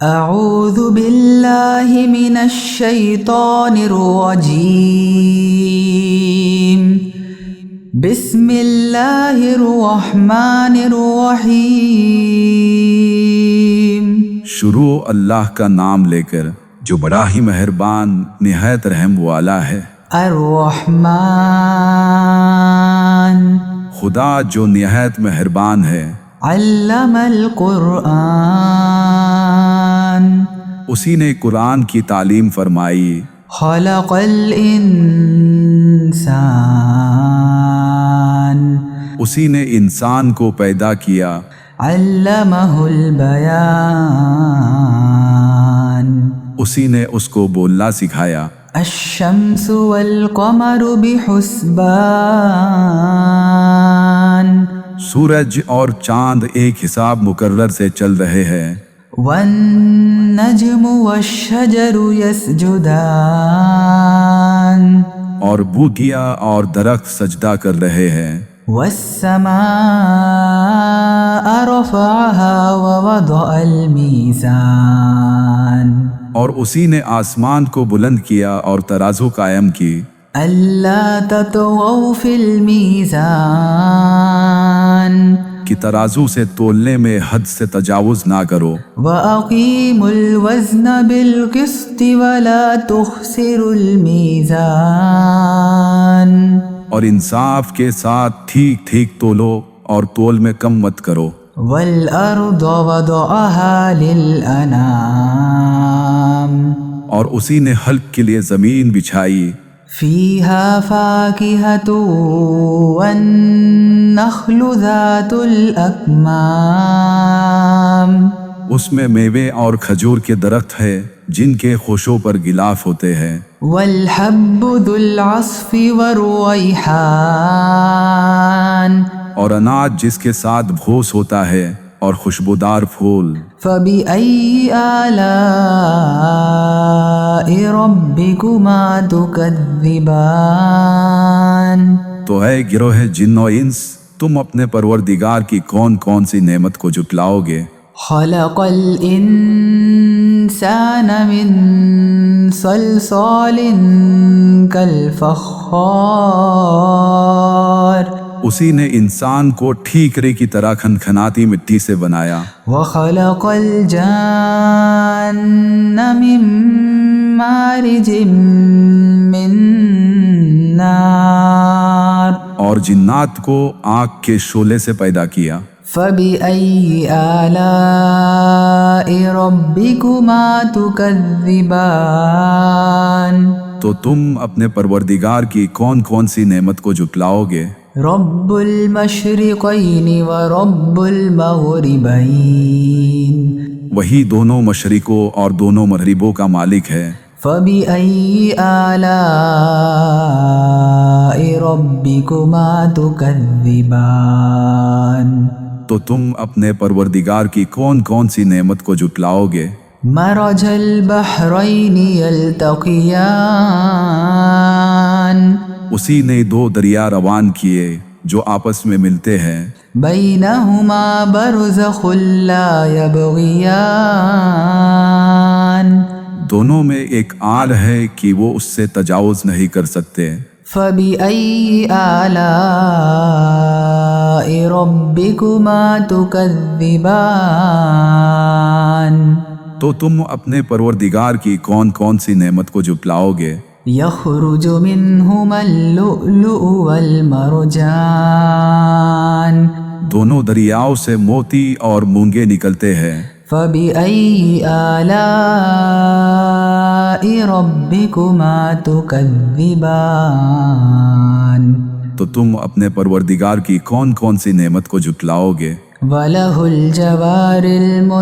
اعوذ باللہ من الشیطان الرجیم بسم اللہ الرحمن الرحیم۔ شروع اللہ کا نام لے کر جو بڑا ہی مہربان نہایت رحم والا ہے۔ الرحمن خدا جو نہایت مہربان ہے۔ علم القرآن اسی نے قرآن کی تعلیم فرمائی۔ خلق الانسان اسی نے انسان کو پیدا کیا۔ علمہ البیان اسی نے اس کو بولنا سکھایا۔ الشمس والقمر بحسبان سورج اور چاند ایک حساب مقرر سے چل رہے ہیں۔ والنجم والشجر يسجدان اور بوٹیاں اور درخت سجدہ کر رہے ہیں۔ والسماء رفعها ووضع الميزان اور اسی نے آسمان کو بلند کیا اور ترازو قائم کی۔ ألا تطغوا في الميزان کہ ترازو سے تولنے میں حد سے تجاوز نہ کرو۔ وأقيموا الوزن بالقسط ولا تخسروا الميزان اور انصاف کے ساتھ ٹھیک ٹھیک تولو اور تول میں کم مت کرو۔ والأرض وضعها للأنام اور اسی نے حلق کے لیے زمین بچھائی۔ فيها فاكهة والنخل ذات الأكمام اس میں میوے اور کھجور کے درخت ہے جن کے خوشوں پر غلاف ہوتے ہیں۔ والحب ذو العصف والريحان اور اناج جس کے ساتھ بھوس ہوتا ہے اور خوشبودار پھول۔ فبأي آلاء ربكما تكذبان تو اے گروہ جن و انس، تم اپنے پروردگار کی کون کون سی نعمت کو جھٹلاؤ گے؟ خلق الإنسان من صلصال كالفخار اسی نے انسان کو ٹھیکرے کی طرح کھنکھناتی مٹی سے بنایا۔ وخلق الجان من مارج من نار اور جنات کو آگ کے شعلے سے پیدا کیا۔ فبأي آلاء ربكما تكذبان تو تم اپنے پروردگار کی کون کون سی نعمت کو جھٹلاؤ گے؟ رب المشرقین ورب المغربین وہی دونوں مشرقوں اور دونوں مغربوں کا مالک ہے۔ فبأي آلاء ربكما تكذبان تو تم اپنے پروردگار کی کون کون سی نعمت کو جھٹلاؤ گے؟ مرج البحرین یلتقیان اسی نے دو دریا روان کیے جو آپس میں ملتے ہیں۔ بینہما برزخ لا یبغیان دونوں میں ایک آل ہے کہ وہ اس سے تجاوز نہیں کر سکتے۔ فبأي آلاء ربكما تكذبان تو تم اپنے پروردگار کی کون کون سی نعمت کو جھٹلاؤ گے؟ يخرج منهما اللؤلؤ والمرجان دونوں دریاؤں سے موتی اور مونگے نکلتے ہیں۔ فبأي آلاء ربكما تكذبان تو تم اپنے پروردگار کی کون کون سی نعمت کو جھٹلاؤ گے؟ وله الجوار المنشآت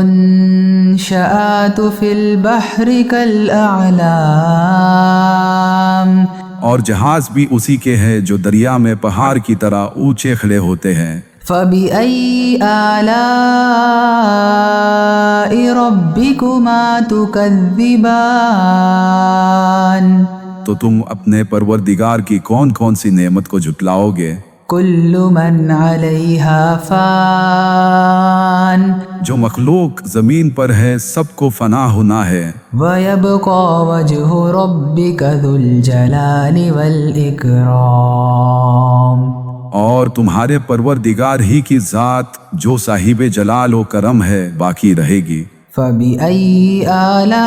في البحر كالأعلام اور جہاز بھی اسی کے ہیں جو دریا میں پہاڑ کی طرح اونچے کھڑے ہوتے ہیں۔ فبأي آلاء ربكما تكذبان تو تم اپنے پروردگار کی کون کون سی نعمت کو جھٹلاؤ گے؟ كل من عليها فان جو مخلوق زمین پر ہے سب کو فنا ہونا ہے، ويبقى وجه ربك ذو الجلال والإكرام اور تمہارے پروردگار ہی کی ذات جو صاحب جلال و کرم ہے باقی رہے گی۔ فبأي آلاء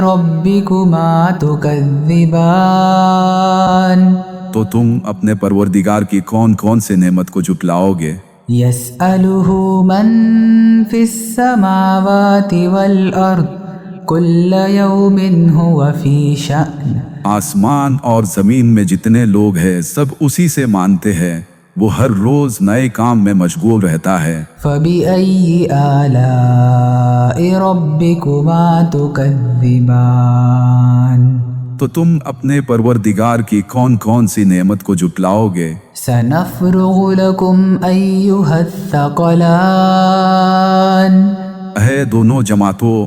ربكما تكذبان تو تم اپنے پروردگار کی کون کون سے نعمت کو جھٹلاؤ گے؟ يسأله من في السماوات والأرض كل يوم هو في شأن آسمان اور زمین میں جتنے لوگ ہیں سب اسی سے مانتے ہیں، وہ ہر روز نئے کام میں مشغول رہتا ہے۔ فبأي آلاء ربكما تكذبان تو تم اپنے پروردگار کی کون کون سی نعمت کو جھٹلاؤ گے؟ سنفرغ لكم أيها الثقلان اے دونوں جماعتوں،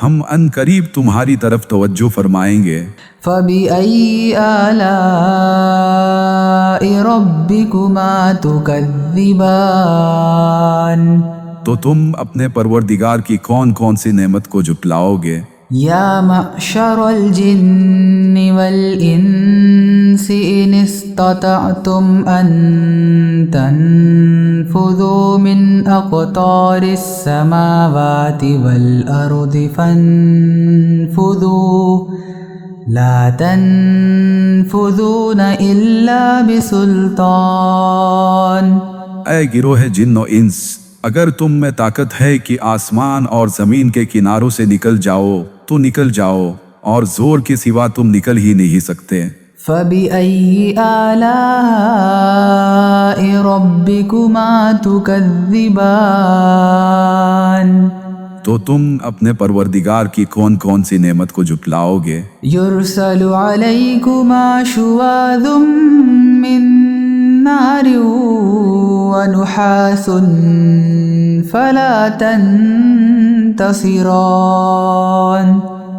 ہم ان قریب تمہاری طرف توجہ فرمائیں گے۔ فبأي آلاء ربكما تكذبان تو تم اپنے پروردگار کی کون کون سی نعمت کو جھٹلاؤ گے؟ يا معشر الجن والإنس إن استطعتم أن تنفذوا من أقطار السماوات والأرض فانفذوا لا تنفذون إلا بسلطان اے گروہ جن و انس، اگر تم میں طاقت ہے کہ آسمان اور زمین کے کناروں سے نکل جاؤ تو نکل جاؤ، اور زور کے سوا تم نکل ہی نہیں سکتے۔ فبأي آلاء ربكما تكذبان تو تم اپنے پروردگار کی کون کون سی نعمت کو جھٹلاؤ گے؟ يرسل عليكما شواظ من نار ونحاس فلا تنتصران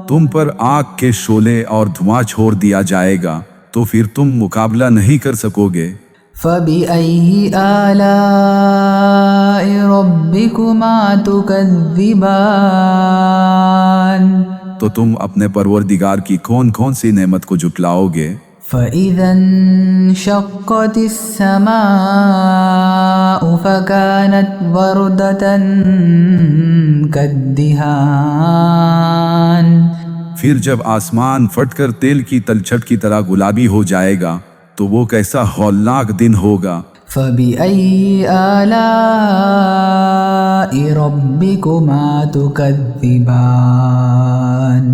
تم پر آگ کے شعلے اور دھواں چھوڑ دیا جائے گا تو پھر تم مقابلہ نہیں کر سکو گے۔ فبأي آلاء ربكما تكذبان تو تم اپنے پروردگار کی کون کون سی نعمت کو جھٹلاؤ گے؟ فإذا انشقت السماء فكانت وردة كالدهان پھر جب آسمان پھٹ کر تیل کی تلچھٹ کی طرح گلابی ہو جائے گا تو وہ کیسا ہولناک دن ہوگا۔ فبأي آلاء ربكما تكذبان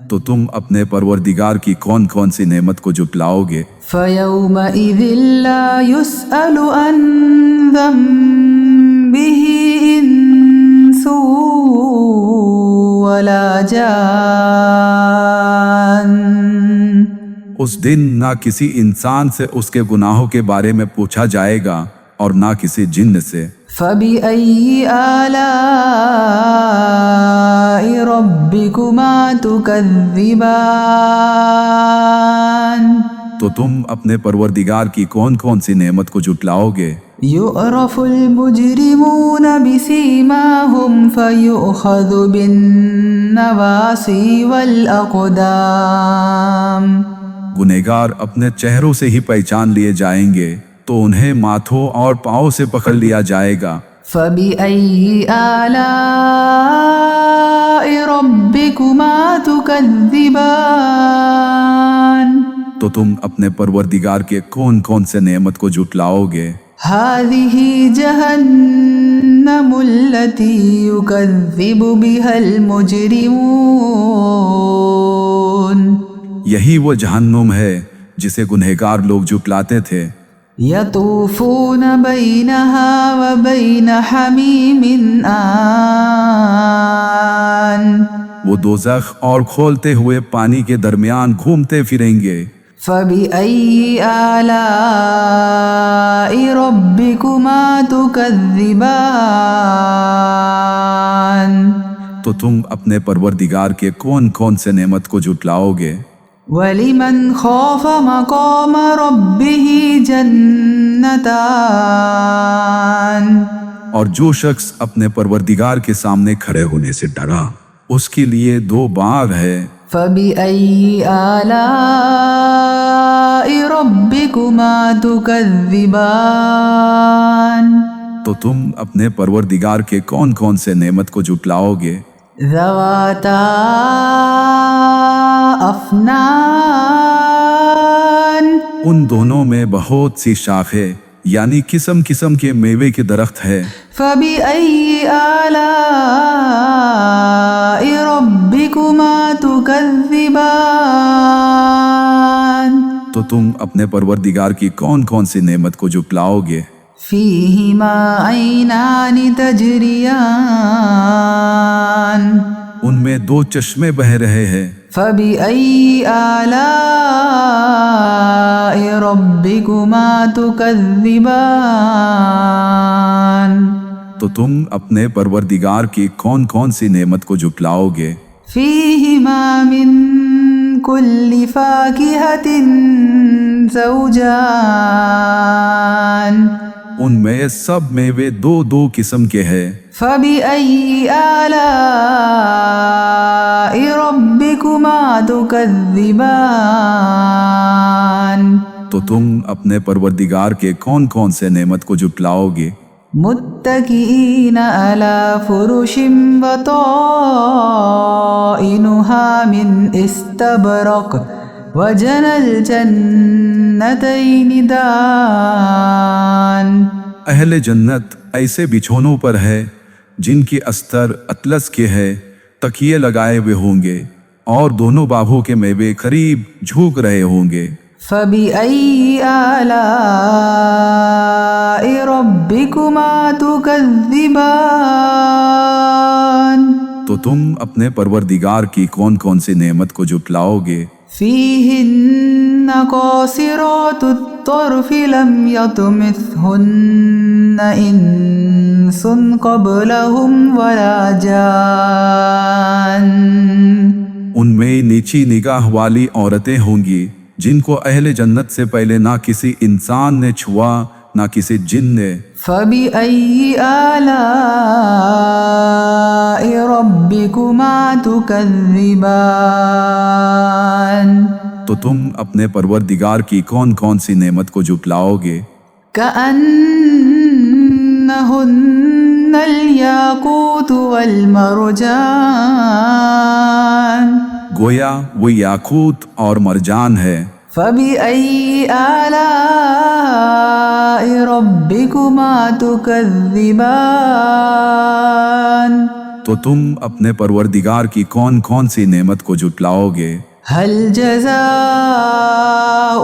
تو تم اپنے پروردگار کی کون کون سی نعمت کو جھٹلاؤ گے؟ فيومئذ لا يسأل عن ذنبه إنس ولا جان اس دن نہ کسی انسان سے اس کے گناہوں کے بارے میں پوچھا جائے گا اور نہ کسی جن سے۔ فبأي آلاء ربكما تكذبان تو تم اپنے پروردگار کی کون کون سی نعمت کو جھٹلاؤ گے؟ يعرف المجرمون بسيماهم فيؤخذ بالنواصي والأقدام گنہگار اپنے چہروں سے ہی پہچان لیے جائیں گے تو انہیں ماتھوں اور پاؤں سے پکڑ لیا جائے گا۔ فبأي آلاء ربكما تكذبان تو تم اپنے پروردگار کے کون کون سے نعمت کو جھٹلاؤ گے؟ هذه جهنم التي يكذب بها المجرمون یہی وہ جہنم ہے جسے گنہگار لوگ جھٹلاتے تھے۔ يطوفون بينها وبين حميم آن وہ دوزخ اور کھولتے ہوئے پانی کے درمیان گھومتے پھریں گے۔ فبأي آلاء ربكما تكذبان تو تم اپنے پروردگار کے کون کون سے نعمت کو جھٹلاؤ گے؟ وَلِمَنْ خَافَ مَقَامَ رَبِّهِ جَنَّتَانِ اور جو شخص اپنے پروردگار کے سامنے کھڑے ہونے سے ڈرا اس کے لیے 2 باغ ہے۔ فَبِأَيِّ آلَاءِ رَبِّكُمَا تُكَذِّبَانِ تو تم اپنے پروردگار کے کون کون سے نعمت کو جھٹلاؤ گے؟ ذَوَاتَا أَفْنَانٍ ان دونوں میں بہت سی شاخیں یعنی قسم قسم کے میوے کے درخت ہے۔ فَبِأَيِّ آلَاءِ رَبِّكُمَا تُكَذِّبَانِ تو تم اپنے پروردگار کی کون کون سی نعمت کو جھٹلاؤ گے؟ فِيهِمَا عَيْنَانِ تَجْرِيَانِ ان میں 2 چشمے بہہ رہے ہیں۔ فَبِأَيِّ آلَاءِ رَبِّكُمَا تُكَذِّبَانِ تو تم اپنے پروردگار کی کون کون سی نعمت کو جھٹلاؤ گے؟ فِيهِمَا مِن كُلِّ فَاكِهَةٍ زَوْجَانِ ان میں سب میوے 2 قسم کے ہیں۔ فَبِأَيِّ آلَاءِ رَبِّكُمَا تُكَذِّبَانِ تو تم اپنے پروردگار کے کون کون سے نعمت کو جھٹلاؤ گے؟ متكئين على فرش بطائنها من استبرق وجنى الجنتين دان اہل جنت ایسے بچھونوں پر ہے جن کی استر اطلس کے ہے، تکیے لگائے ہوئے ہوں گے اور دونوں باغوں کے میوے قریب جھوک رہے ہوں گے۔ فَبِأَيِّ آلَاءِ رَبِّكُمَا تُكَذِّبَانِ تو تم اپنے پروردگار کی کون کون سی نعمت کو جھٹلاؤ گے؟ فِيهِنَّ قَاصِرَاتُ الطَّرْفِ لَمْ يَطْمِثْهُنَّ إِنسٌ قَبْلَهُمْ وَلَا جَانٌّ ان میں نیچی نگاہ والی عورتیں ہوں گی جن کو اہل جنت سے پہلے نہ کسی انسان نے چھوا نہ کسی جن نے۔ فَبِأَيِّ آلَاءِ رَبِّكُمَا تُكَذِّبَانِ تو تم اپنے پروردگار کی کون کون سی نعمت کو جھٹلاؤ گے؟ كَأَنَّهُنَّ الْيَاقُوتُ وَالْمَرْجَانُ گویا وہ یاقوت اور مرجان ہے۔ فَبِأَيِّ آلَاءِ رَبِّكُمَا تُكَذِّبَانِ تو تم اپنے پروردگار کی کون کون سی نعمت کو جھٹلاؤ گے؟ هَلْ جَزَاءُ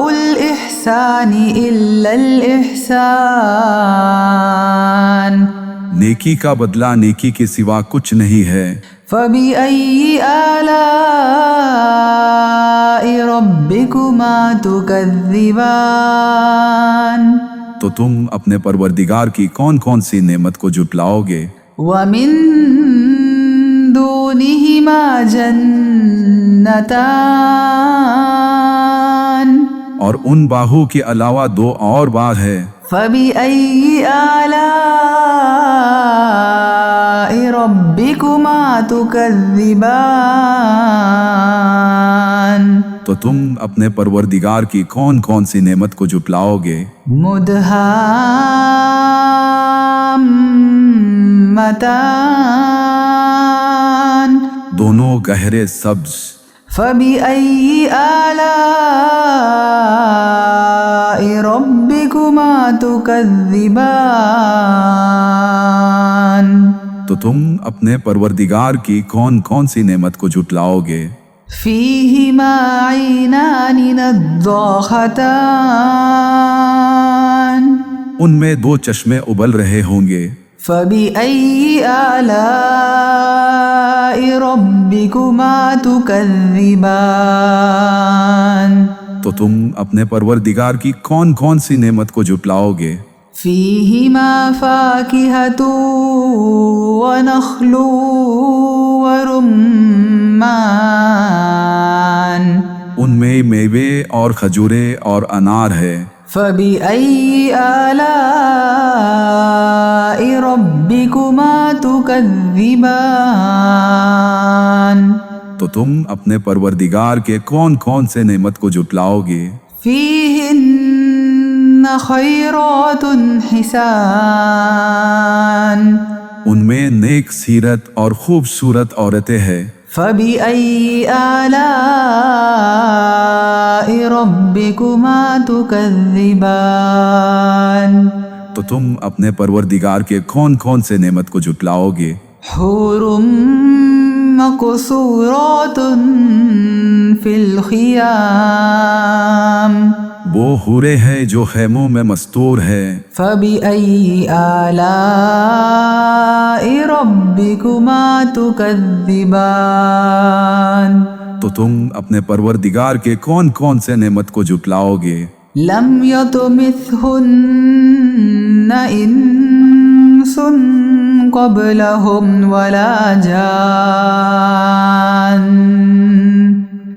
الْإِحْسَانِ إِلَّا الْإِحْسَانُ نیکی کا بدلہ نیکی کے سوا کچھ نہیں ہے۔ فَبِأَيِّ آلَاءِ رَبِّكُمَا تُكَذِّبَانِ تو تم اپنے پروردگار کی کون کون سی نعمت کو جھٹلاؤ گے؟ وَمِن دُونِهِمَا جَنَّتَانِ اور ان باغوں کے علاوہ 2 اور باغ ہے۔ فَبِأَيِّ آلَاءِ رَبِّكُمَا تُكَذِّبَانِ تو تم اپنے پروردگار کی کون کون سی نعمت کو جھٹلاؤ گے؟ مُدْهَامَّتَانِ دونوں گہرے سبز۔ فَبِأَيِّ آلَاءِ رَبِّكُمَا تُكَذِّبَانِ تو تم اپنے پروردگار کی کون کون سی نعمت کو جھٹلاؤ گے؟ فِيهِمَا عَيْنَانِ نَضَّاخَتَانِ ان میں 2 چشمے ابل رہے ہوں گے۔ فَبِأَيِّ آلَاءِ رَبِّكُمَا تُكَذِّبَانِ تو تم اپنے پروردگار کی کون کون سی نعمت کو جھٹلاؤ گے؟ فِيهِمَا فَاكِهَةٌ وَنَخْلٌ وَرُمَّانٌ ان میں کئی میوے اور کھجورے اور انار ہے۔ فبأي آلاء ربكما تكذبان تو تم اپنے پروردگار کے کون کون سے نعمت کو جھٹلاؤ گے؟ فيهن خيرات حسان ان میں نیک سیرت اور خوبصورت عورتیں ہیں۔ فبأي آلاء ربكما تكذبان تو تم اپنے پروردگار کے کون کون سے نعمت کو جھٹلاؤ گے؟ حور مقصورات في الخيام وہ حورے ہیں جو خیموں میں مستور ہے۔ فبأي آلاء ربكما تكذبان تو تم اپنے پروردگار کے کون کون سے نعمت کو جھٹلاؤ گے؟ لم يطمثهن إنس قبلهم ولا جان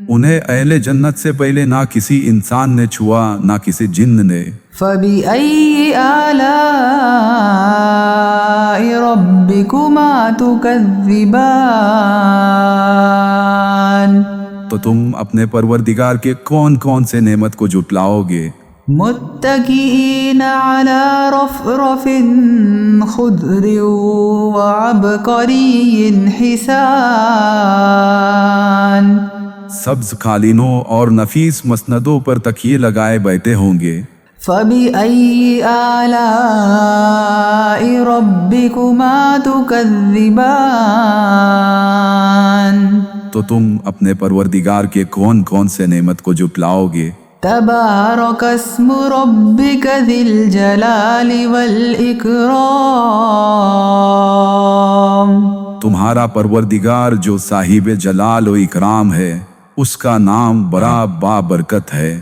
انہیں اہل جنت سے پہلے نہ کسی انسان نے چھوا نہ کسی جن نے۔ فبأي آلاء ربكما تكذبان تو تم اپنے پروردگار کے کون کون سے نعمت کو جھٹلاؤ گے؟ متكئين على رفرف خضر وعبقري حسان سبز قالینوں اور نفیس مسندوں پر تکیے لگائے بیٹھے ہوں گے۔ فبأي آلاء ربكما تكذبان تو تم اپنے پروردگار کے کون کون سے نعمت کو جھٹلاؤ گے؟ تبارك اسم ربك ذي الجلال والإكرام تمہارا پروردگار جو صاحب جلال و اکرام ہے، اس کا نام بڑا بابرکت ہے۔